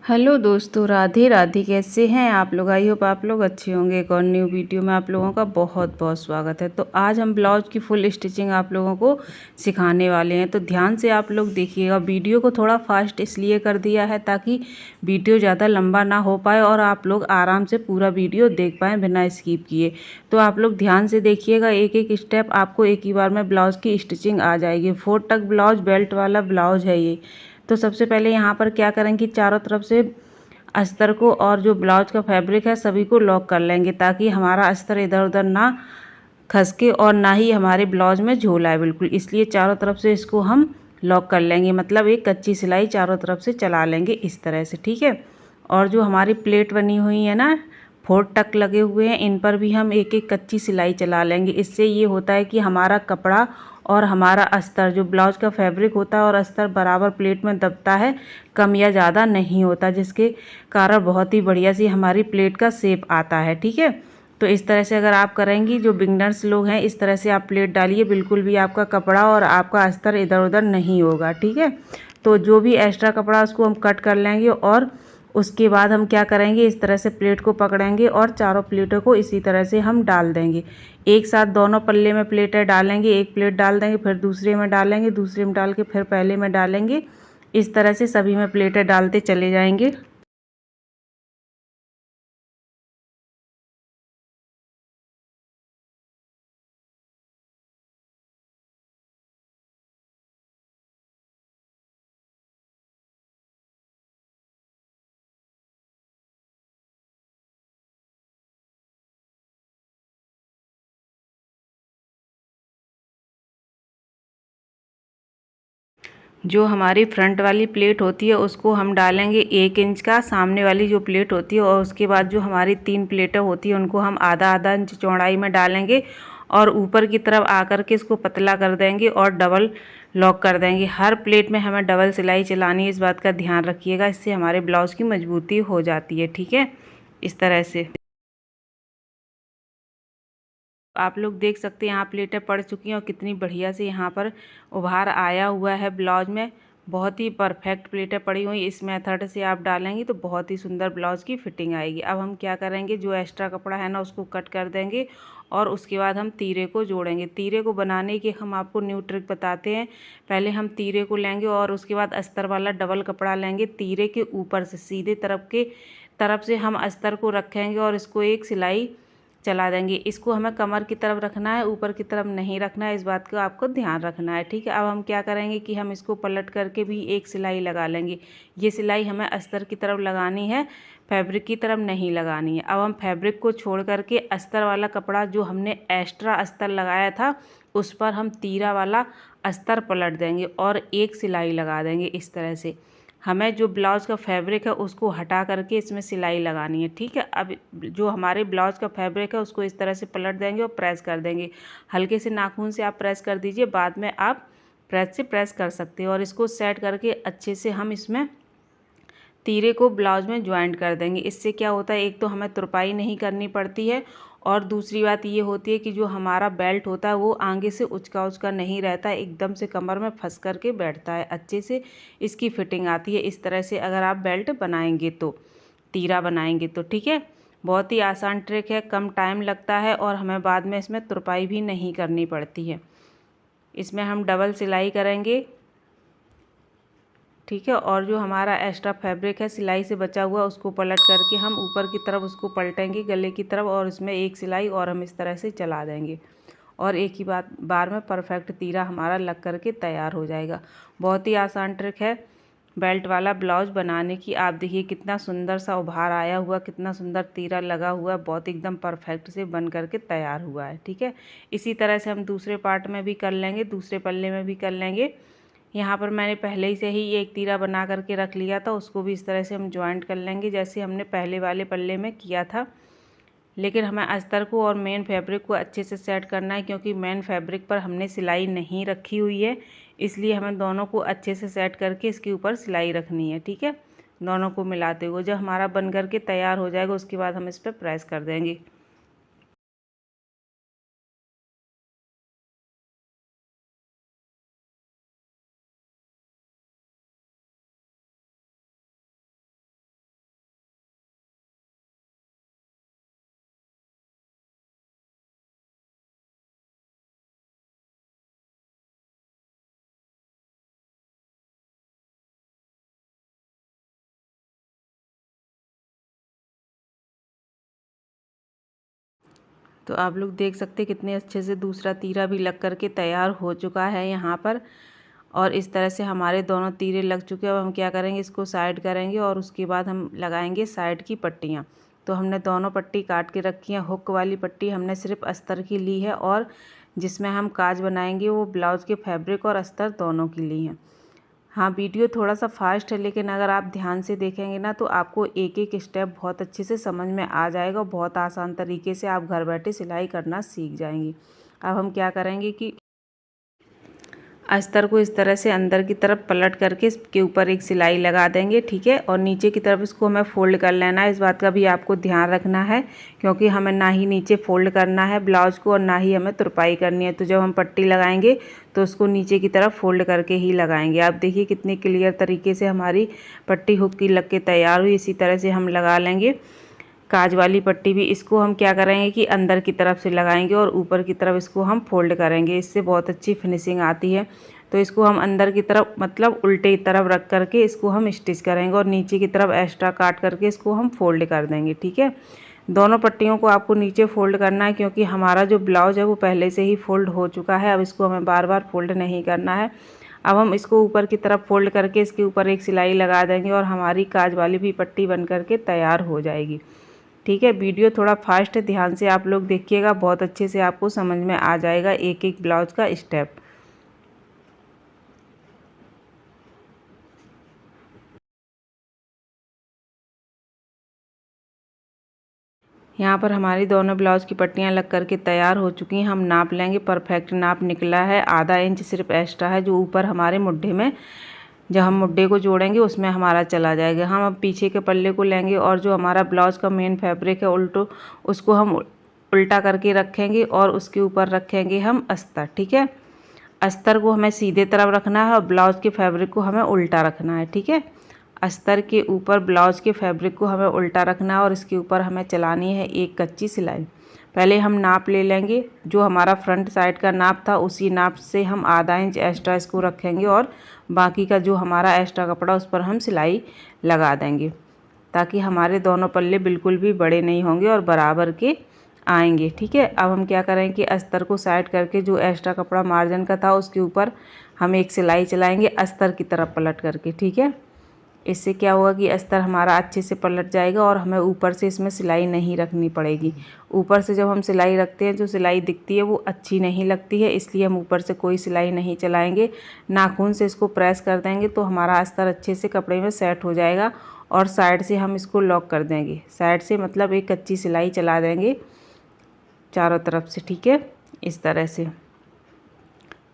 Hello दोस्तों, राधे राधे। कैसे हैं आप लोग? आई होप आप लोग अच्छे होंगे। एक और न्यू वीडियो में आप लोगों का बहुत बहुत स्वागत है। तो आज हम ब्लाउज की फुल स्टिचिंग आप लोगों को सिखाने वाले हैं, तो ध्यान से आप लोग देखिएगा। वीडियो को थोड़ा फास्ट इसलिए कर दिया है ताकि वीडियो ज़्यादा लंबा ना हो पाए और आप लोग आराम से पूरा वीडियो देख पाएँ बिना स्किप किए। तो आप लोग ध्यान से देखिएगा, एक एक स्टेप आपको एक ही बार में ब्लाउज की स्टिचिंग आ जाएगी। 4 टक ब्लाउज, बेल्ट वाला ब्लाउज है ये। तो सबसे पहले यहाँ पर क्या करेंगे, चारों तरफ से अस्तर को और जो ब्लाउज का फैब्रिक है सभी को लॉक कर लेंगे ताकि हमारा अस्तर इधर उधर ना खसके और ना ही हमारे ब्लाउज में झोल आए बिल्कुल। इसलिए चारों तरफ से इसको हम लॉक कर लेंगे, मतलब एक कच्ची सिलाई चारों तरफ से चला लेंगे इस तरह से, ठीक है। और जो हमारी प्लेट बनी हुई है ना, 4 टक लगे हुए हैं, इन पर भी हम एक एक कच्ची सिलाई चला लेंगे। इससे ये होता है कि हमारा कपड़ा और हमारा अस्तर, जो ब्लाउज का फैब्रिक होता है और अस्तर बराबर प्लेट में दबता है, कम या ज़्यादा नहीं होता, जिसके कारण बहुत ही बढ़िया सी हमारी प्लेट का शेप आता है, ठीक है। तो इस तरह से अगर आप करेंगी, जो बिगनर्स लोग हैं, इस तरह से आप प्लेट डालिए, बिल्कुल भी आपका कपड़ा और आपका अस्तर इधर उधर नहीं होगा, ठीक है। तो जो भी एक्स्ट्रा कपड़ा उसको हम कट कर लेंगे और उसके बाद हम क्या करेंगे, इस तरह से प्लेट को पकड़ेंगे और चारों प्लेटों को इसी तरह से हम डाल देंगे। एक साथ दोनों पल्ले में प्लेटें डालेंगे, एक प्लेट डाल देंगे, फिर दूसरे में डालेंगे, दूसरे में डाल के फिर पहले में डालेंगे। इस तरह से सभी में प्लेटें डालते चले जाएंगे। जो हमारी फ्रंट वाली प्लेट होती है उसको हम डालेंगे 1 इंच का, सामने वाली जो प्लेट होती है, और उसके बाद जो हमारी 3 प्लेटें होती हैं उनको हम आधा आधा इंच चौड़ाई में डालेंगे और ऊपर की तरफ आकर के इसको पतला कर देंगे और डबल लॉक कर देंगे। हर प्लेट में हमें डबल सिलाई चलानी है, इस बात का ध्यान रखिएगा, इससे हमारे ब्लाउज़ की मजबूती हो जाती है, ठीक है। इस तरह से आप लोग देख सकते हैं यहाँ प्लेटें पड़ चुकी हैं और कितनी बढ़िया से यहाँ पर उभार आया हुआ है ब्लाउज में। बहुत ही परफेक्ट प्लेटें पड़ी हुई, इस मेथड से आप डालेंगी तो बहुत ही सुंदर ब्लाउज की फिटिंग आएगी। अब हम क्या करेंगे, जो एक्स्ट्रा कपड़ा है ना उसको कट कर देंगे और उसके बाद हम तीरे को जोड़ेंगे। तीरे को बनाने की हम आपको न्यू ट्रिक बताते हैं। पहले हम तीरे को लेंगे और उसके बाद अस्तर वाला डबल कपड़ा लेंगे, तीरे के ऊपर से सीधे तरफ से हम अस्तर को रखेंगे और इसको एक सिलाई चला देंगे। इसको हमें कमर की तरफ रखना है, ऊपर की तरफ नहीं रखना है, इस बात का आपको ध्यान रखना है, ठीक है। अब हम क्या करेंगे कि हम इसको पलट करके भी एक सिलाई लगा लेंगे। ये सिलाई हमें अस्तर की तरफ लगानी है, फैब्रिक की तरफ नहीं लगानी है। अब हम फैब्रिक को छोड़ करके अस्तर वाला कपड़ा जो हमने एक्स्ट्रा अस्तर लगाया था उस पर हम तीरा वाला अस्तर पलट देंगे और एक सिलाई लगा देंगे इस तरह से। हमें जो ब्लाउज़ का फैब्रिक है उसको हटा करके इसमें सिलाई लगानी है, ठीक है। अब जो हमारे ब्लाउज़ का फैब्रिक है उसको इस तरह से पलट देंगे और प्रेस कर देंगे। हल्के से नाखून से आप प्रेस कर दीजिए, बाद में आप प्रेस से प्रेस कर सकते हो। और इसको सेट करके अच्छे से हम इसमें तीरे को ब्लाउज में ज्वाइंट कर देंगे। इससे क्या होता है, एक तो हमें तुरपाई नहीं करनी पड़ती है और दूसरी बात ये होती है कि जो हमारा बेल्ट होता है वो आगे से उचका उचका नहीं रहता है, एकदम से कमर में फंस करके बैठता है, अच्छे से इसकी फिटिंग आती है। इस तरह से अगर आप बेल्ट बनाएंगे तो, तीरा बनाएंगे तो, ठीक है। बहुत ही आसान ट्रिक है, कम टाइम लगता है और हमें बाद में इसमें तुरपाई भी नहीं करनी पड़ती है। इसमें हम डबल सिलाई करेंगे, ठीक है। और जो हमारा एक्स्ट्रा फैब्रिक है सिलाई से बचा हुआ उसको पलट करके हम ऊपर की तरफ उसको पलटेंगे गले की तरफ और इसमें एक सिलाई और हम इस तरह से चला देंगे और एक ही बार में परफेक्ट तीरा हमारा लग करके तैयार हो जाएगा। बहुत ही आसान ट्रिक है बेल्ट वाला ब्लाउज बनाने की। आप देखिए कितना सुंदर सा उभार आया हुआ, कितना सुंदर तीरा लगा हुआ, बहुत एकदम परफेक्ट से बन करके तैयार हुआ है, ठीक है। इसी तरह से हम दूसरे पार्ट में भी कर लेंगे, दूसरे पल्ले में भी कर लेंगे। यहाँ पर मैंने पहले ही से ही एक तीरा बना करके रख लिया था, उसको भी इस तरह से हम ज्वाइंट कर लेंगे जैसे हमने पहले वाले पल्ले में किया था। लेकिन हमें अस्तर को और मेन फैब्रिक को अच्छे से सेट करना है, क्योंकि मेन फैब्रिक पर हमने सिलाई नहीं रखी हुई है, इसलिए हमें दोनों को अच्छे से सेट करके इसके ऊपर सिलाई रखनी है, ठीक है। दोनों को मिलाते हुए जब हमारा बन करके तैयार हो जाएगा उसके बाद हम इस पर प्रेस कर देंगे। तो आप लोग देख सकते हैं कितने अच्छे से दूसरा तीरा भी लग करके तैयार हो चुका है यहाँ पर। और इस तरह से हमारे दोनों तीरे लग चुके हैं। अब हम क्या करेंगे, इसको साइड करेंगे और उसके बाद हम लगाएंगे साइड की पट्टियाँ। तो हमने दोनों पट्टी काट के रखी है। हुक वाली पट्टी हमने सिर्फ अस्तर की ली है और जिसमें हम काज बनाएंगे वो ब्लाउज़ के फैब्रिक और अस्तर दोनों की ली हैं। हाँ, वीडियो थोड़ा सा फास्ट है, लेकिन अगर आप ध्यान से देखेंगे ना तो आपको एक एक स्टेप बहुत अच्छे से समझ में आ जाएगा। बहुत आसान तरीके से आप घर बैठे सिलाई करना सीख जाएंगी। अब हम क्या करेंगे कि अस्तर को इस तरह से अंदर की तरफ पलट करके इसके ऊपर एक सिलाई लगा देंगे, ठीक है। और नीचे की तरफ इसको हमें फ़ोल्ड कर लेना है। इस बात का भी आपको ध्यान रखना है, क्योंकि हमें ना ही नीचे फ़ोल्ड करना है ब्लाउज़ को और ना ही हमें तुरपाई करनी है। तो जब हम पट्टी लगाएंगे तो उसको नीचे की तरफ फ़ोल्ड करके ही लगाएंगे। आप देखिए कितने क्लियर तरीके से हमारी पट्टी हुक की लग के तैयार हुई। इसी तरह से हम लगा लेंगे काज वाली पट्टी भी। इसको हम क्या करेंगे कि अंदर की तरफ से लगाएंगे और ऊपर की तरफ इसको हम फोल्ड करेंगे। इससे बहुत अच्छी फिनिशिंग आती है। तो इसको हम अंदर की तरफ मतलब उल्टे तरफ रख करके इसको हम स्टिच करेंगे और नीचे की तरफ एक्स्ट्रा काट करके इसको हम फोल्ड कर देंगे, ठीक है। दोनों पट्टियों को आपको नीचे फोल्ड करना है, क्योंकि हमारा जो ब्लाउज है वो पहले से ही फोल्ड हो चुका है। अब इसको हमें बार बार फोल्ड नहीं करना है। अब हम इसको ऊपर की तरफ फोल्ड करके इसके ऊपर एक सिलाई लगा देंगे और हमारी काज वाली भी पट्टी बन करके तैयार हो जाएगी, ठीक है। वीडियो थोड़ा फास्ट है, ध्यान से आप लोग देखिएगा, बहुत अच्छे से आपको समझ में आ जाएगा एक एक ब्लाउज का स्टेप। यहाँ पर हमारी दोनों ब्लाउज़ की पट्टियाँ लग करके तैयार हो चुकी हैं। हम नाप लेंगे, परफेक्ट नाप निकला है। आधा इंच सिर्फ एक्स्ट्रा है जो ऊपर हमारे मुड्ढे में, जब हम मुड्ढे को जोड़ेंगे उसमें हमारा चला जाएगा। हम अब पीछे के पल्ले को लेंगे और जो हमारा ब्लाउज़ का मेन फैब्रिक है उल्टो, उसको हम उल्टा करके रखेंगे और उसके ऊपर रखेंगे हम अस्तर, ठीक है। अस्तर को हमें सीधे तरफ रखना है और ब्लाउज़ के फैब्रिक को हमें उल्टा रखना है, ठीक है। अस्तर के ऊपर ब्लाउज़ के फैब्रिक को हमें उल्टा रखना है और इसके ऊपर हमें चलानी है एक कच्ची सिलाई। पहले हम नाप ले लेंगे, जो हमारा फ्रंट साइड का नाप था उसी नाप से हम आधा इंच एक्स्ट्रा इसको रखेंगे और बाकी का जो हमारा एक्स्ट्रा कपड़ा उस पर हम सिलाई लगा देंगे, ताकि हमारे दोनों पल्ले बिल्कुल भी बड़े नहीं होंगे और बराबर के आएंगे, ठीक है। अब हम क्या करें कि अस्तर को साइड करके जो एक्स्ट्रा कपड़ा मार्जिन का था उसके ऊपर हम एक सिलाई चलाएंगे अस्तर की तरफ पलट करके, ठीक है। इससे क्या होगा कि अस्तर हमारा अच्छे से पलट जाएगा और हमें ऊपर से इसमें सिलाई नहीं रखनी पड़ेगी। ऊपर से जब हम सिलाई रखते हैं जो सिलाई दिखती है वो अच्छी नहीं लगती है, इसलिए हम ऊपर से कोई सिलाई नहीं चलाएंगे। नाखून से इसको प्रेस कर देंगे तो हमारा अस्तर अच्छे से कपड़े में सेट हो जाएगा और साइड से हम इसको लॉक कर देंगे। साइड से मतलब एक कच्ची सिलाई चला देंगे चारों तरफ से, ठीक है, इस तरह से।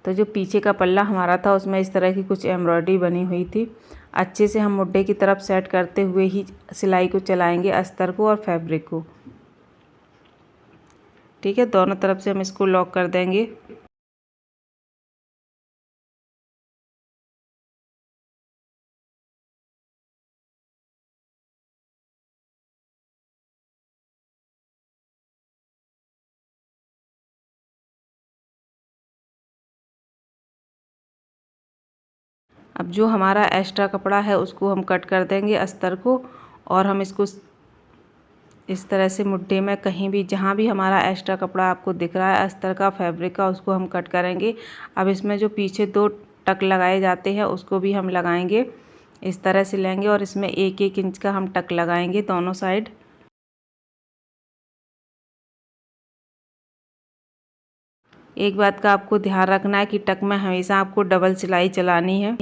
तो जो पीछे का पल्ला हमारा था उसमें इस तरह की कुछ एम्ब्रॉयडरी बनी हुई थी। अच्छे से हम मुड्ढे की तरफ सेट करते हुए ही सिलाई को चलाएंगे, अस्तर को और फैब्रिक को, ठीक है। दोनों तरफ से हम इसको लॉक कर देंगे। अब जो हमारा एक्स्ट्रा कपड़ा है उसको हम कट कर देंगे अस्तर को, और हम इसको इस तरह से मुड्ढे में कहीं भी जहाँ भी हमारा एक्स्ट्रा कपड़ा आपको दिख रहा है अस्तर का फैब्रिक का, उसको हम कट करेंगे। अब इसमें जो पीछे दो टक लगाए जाते हैं उसको भी हम लगाएंगे, इस तरह से लेंगे और इसमें एक एक इंच का हम टक लगाएंगे दोनों साइड। एक बात का आपको ध्यान रखना है कि टक में हमेशा आपको डबल सिलाई चलानी है।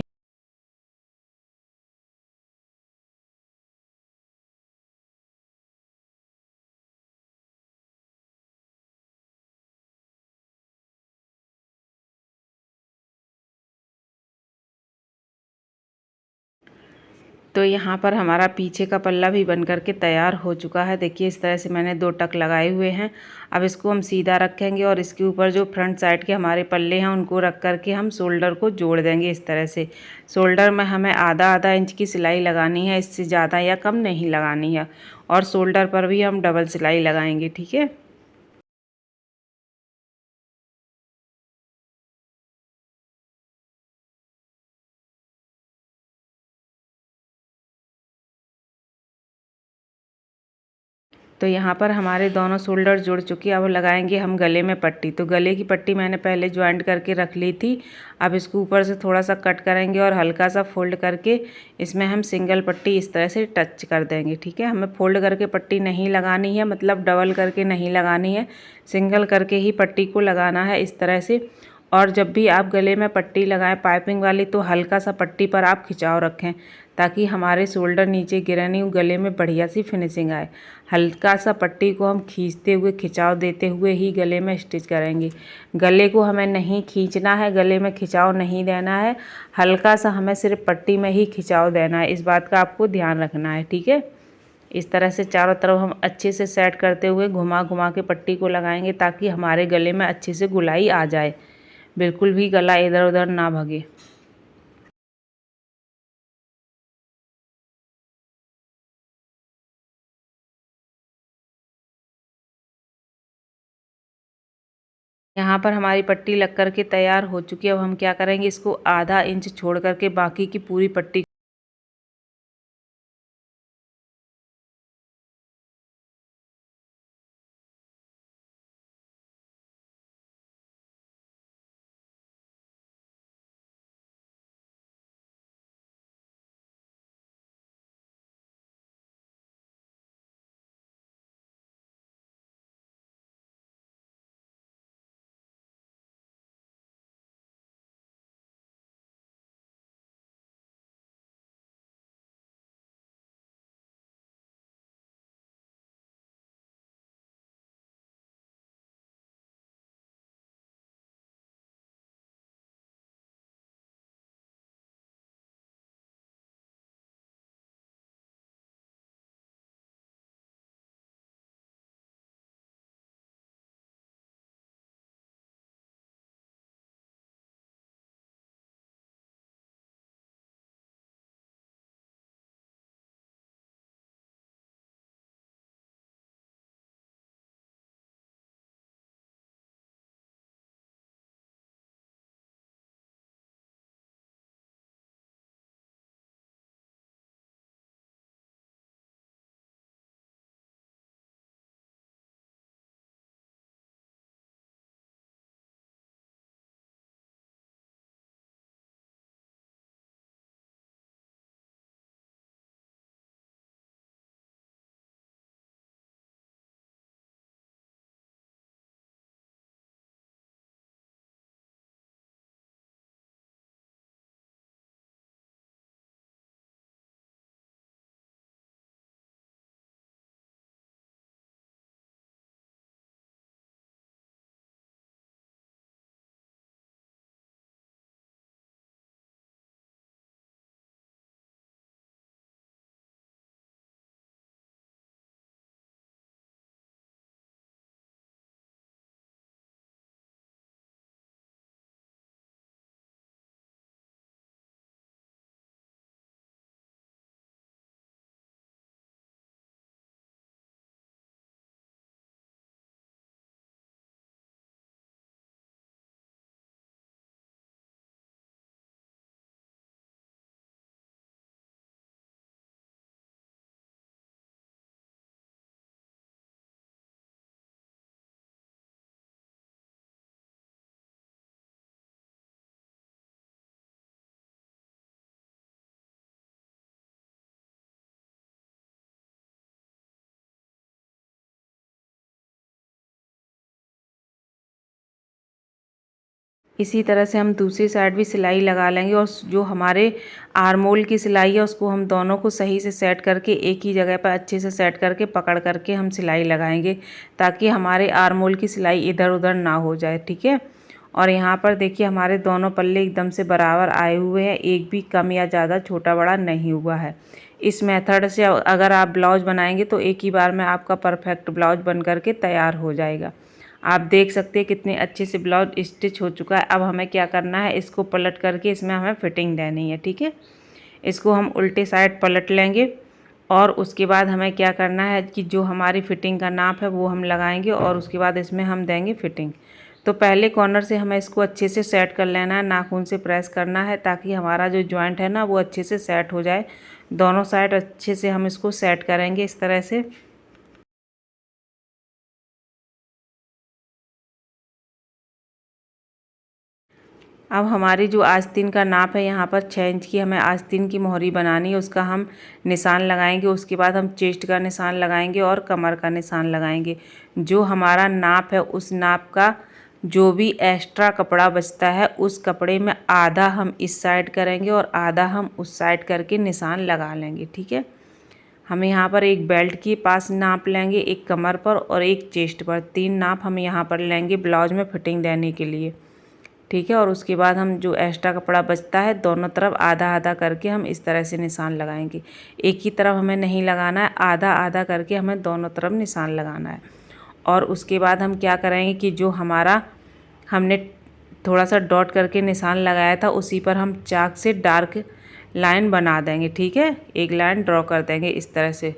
तो यहाँ पर हमारा पीछे का पल्ला भी बन करके तैयार हो चुका है। देखिए इस तरह से मैंने दो टक लगाए हुए हैं। अब इसको हम सीधा रखेंगे और इसके ऊपर जो फ्रंट साइड के हमारे पल्ले हैं उनको रख करके हम शोल्डर को जोड़ देंगे इस तरह से। शोल्डर में हमें आधा आधा इंच की सिलाई लगानी है, इससे ज़्यादा या कम नहीं लगानी है। और शोल्डर पर भी हम डबल सिलाई लगाएंगे, ठीक है। तो यहाँ पर हमारे दोनों शोल्डर जुड़ चुकी है। अब लगाएंगे हम गले में पट्टी। तो गले की पट्टी मैंने पहले ज्वाइंट करके रख ली थी। अब इसको ऊपर से थोड़ा सा कट करेंगे और हल्का सा फोल्ड करके इसमें हम सिंगल पट्टी इस तरह से टच कर देंगे। ठीक है, हमें फोल्ड करके पट्टी नहीं लगानी है, मतलब डबल करके नहीं लगानी है, सिंगल करके ही पट्टी को लगाना है इस तरह से। और जब भी आप गले में पट्टी लगाएं पाइपिंग वाली, तो हल्का सा पट्टी पर आप खिंचाव रखें ताकि हमारे शोल्डर नीचे गिरे नहीं, गले में बढ़िया सी फिनिशिंग आए। हल्का सा पट्टी को हम खींचते हुए, खिंचाव देते हुए ही गले में स्टिच करेंगे। गले को हमें नहीं खींचना है, गले में खिंचाव नहीं देना है, हल्का सा हमें सिर्फ पट्टी में ही खिंचाव देना है। इस बात का आपको ध्यान रखना है। ठीक है, इस तरह से चारों तरफ हम अच्छे से सेट करते हुए घुमा घुमा के पट्टी को लगाएंगे ताकि हमारे गले में अच्छे से गुलाई आ जाए, बिल्कुल भी गला इधर उधर ना भगे। यहाँ पर हमारी पट्टी लग कर के तैयार हो चुकी है। अब हम क्या करेंगे, इसको आधा इंच छोड़ करके बाकी की पूरी पट्टी इसी तरह से हम दूसरी साइड भी सिलाई लगा लेंगे। और जो हमारे आर्मोल की सिलाई है उसको हम दोनों को सही से सेट करके एक ही जगह पर अच्छे से सेट करके पकड़ करके हम सिलाई लगाएंगे ताकि हमारे आर्मोल की सिलाई इधर उधर ना हो जाए। ठीक है, और यहाँ पर देखिए हमारे दोनों पल्ले एकदम से बराबर आए हुए हैं, एक भी कम या ज़्यादा छोटा बड़ा नहीं हुआ है। इस मेथड से अगर आप ब्लाउज बनाएंगे तो एक ही बार में आपका परफेक्ट ब्लाउज बन करके तैयार हो जाएगा। आप देख सकते हैं कितने अच्छे से ब्लाउज स्टिच हो चुका है। अब हमें क्या करना है, इसको पलट करके इसमें हमें फिटिंग देनी है। ठीक है, इसको हम उल्टे साइड पलट लेंगे और उसके बाद हमें क्या करना है कि जो हमारी फिटिंग का नाप है वो हम लगाएंगे और उसके बाद इसमें हम देंगे फिटिंग। तो पहले कॉर्नर से हमें इसको अच्छे से सेट कर लेना है, नाखून से प्रेस करना है ताकि हमारा जो जॉइंट है ना वो अच्छे से सेट हो जाए। दोनों साइड अच्छे से हम इसको सेट करेंगे इस तरह से। अब हमारी जो आस्तीन का नाप है, यहाँ पर 6 इंच की हमें आस्तीन की मोहरी बनानी है, उसका हम निशान लगाएंगे। उसके बाद हम चेस्ट का निशान लगाएंगे और कमर का निशान लगाएंगे। जो हमारा नाप है उस नाप का जो भी एक्स्ट्रा कपड़ा बचता है उस कपड़े में आधा हम इस साइड करेंगे और आधा हम उस साइड करके निशान लगा लेंगे। ठीक है, हम यहाँ पर एक बेल्ट के पास नाप लेंगे, एक कमर पर और एक चेस्ट पर। 3 नाप हम यहाँ पर लेंगे ब्लाउज में फिटिंग देने के लिए। ठीक है, और उसके बाद हम जो एक्स्ट्रा कपड़ा बचता है दोनों तरफ आधा आधा करके हम इस तरह से निशान लगाएंगे। एक ही तरफ हमें नहीं लगाना है, आधा आधा करके हमें दोनों तरफ निशान लगाना है। और उसके बाद हम क्या करेंगे कि जो हमारा हमने थोड़ा सा डॉट करके निशान लगाया था उसी पर हम चाक से डार्क लाइन बना देंगे। ठीक है, एक लाइन ड्रॉ कर देंगे इस तरह से।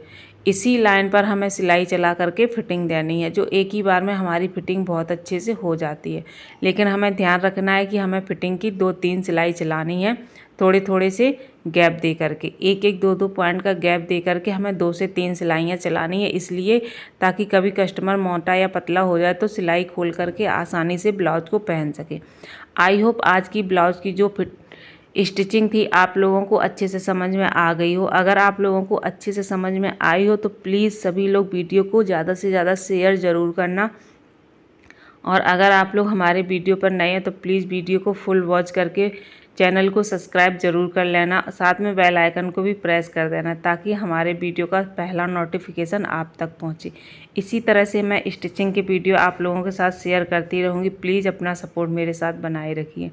इसी लाइन पर हमें सिलाई चला करके फिटिंग देनी है, जो एक ही बार में हमारी फिटिंग बहुत अच्छे से हो जाती है। लेकिन हमें ध्यान रखना है कि हमें फिटिंग की 2-3 सिलाई चलानी है, थोड़े थोड़े से गैप दे करके, एक एक 2-2 पॉइंट का गैप दे करके हमें 2 से 3 सिलाइयाँ चलानी है। इसलिए ताकि कभी कस्टमर मोटा या पतला हो जाए तो सिलाई खोल करके आसानी से ब्लाउज को पहन सके। आई होप आज की ब्लाउज की जो स्टिचिंग थी आप लोगों को अच्छे से समझ में आ गई हो। अगर आप लोगों को अच्छे से समझ में आई हो तो प्लीज़ सभी लोग वीडियो को ज़्यादा से ज़्यादा शेयर ज़रूर करना। और अगर आप लोग हमारे वीडियो पर नए हैं तो प्लीज़ वीडियो को फुल वॉच करके चैनल को सब्सक्राइब ज़रूर कर लेना, साथ में बेल आइकन को भी प्रेस कर देना ताकि हमारे वीडियो का पहला नोटिफिकेशन आप तक पहुंचे। इसी तरह से मैं स्टिचिंग के वीडियो आप लोगों के साथ शेयर करती रहूँगी। प्लीज़ अपना सपोर्ट मेरे साथ बनाए रखिए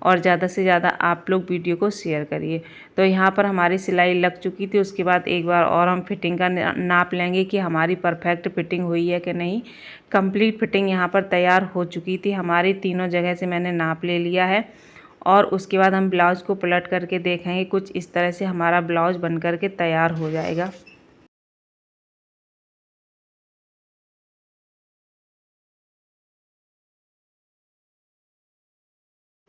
और ज़्यादा से ज़्यादा आप लोग वीडियो को शेयर करिए। तो यहाँ पर हमारी सिलाई लग चुकी थी। उसके बाद एक बार और हम फिटिंग का नाप लेंगे कि हमारी परफेक्ट फिटिंग हुई है कि नहीं। कंप्लीट फिटिंग यहाँ पर तैयार हो चुकी थी, हमारी तीनों जगह से मैंने नाप ले लिया है। और उसके बाद हम ब्लाउज़ को पलट करके देखेंगे, कुछ इस तरह से हमारा ब्लाउज़ बन करके तैयार हो जाएगा।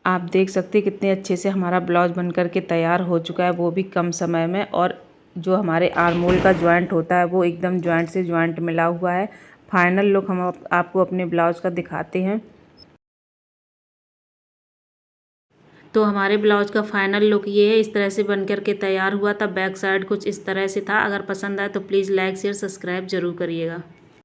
आप देख सकते हैं कितने अच्छे से हमारा ब्लाउज बन करके तैयार हो चुका है, वो भी कम समय में। और जो हमारे आर्म होल का जॉइंट होता है वो एकदम जॉइंट से जॉइंट मिला हुआ है। फाइनल लुक हम आपको अपने ब्लाउज का दिखाते हैं। तो हमारे ब्लाउज का फाइनल लुक ये है, इस तरह से बन करके तैयार हुआ था। बैक साइड कुछ इस तरह से था। अगर पसंद आए तो प्लीज़ लाइक शेयर सब्सक्राइब ज़रूर करिएगा।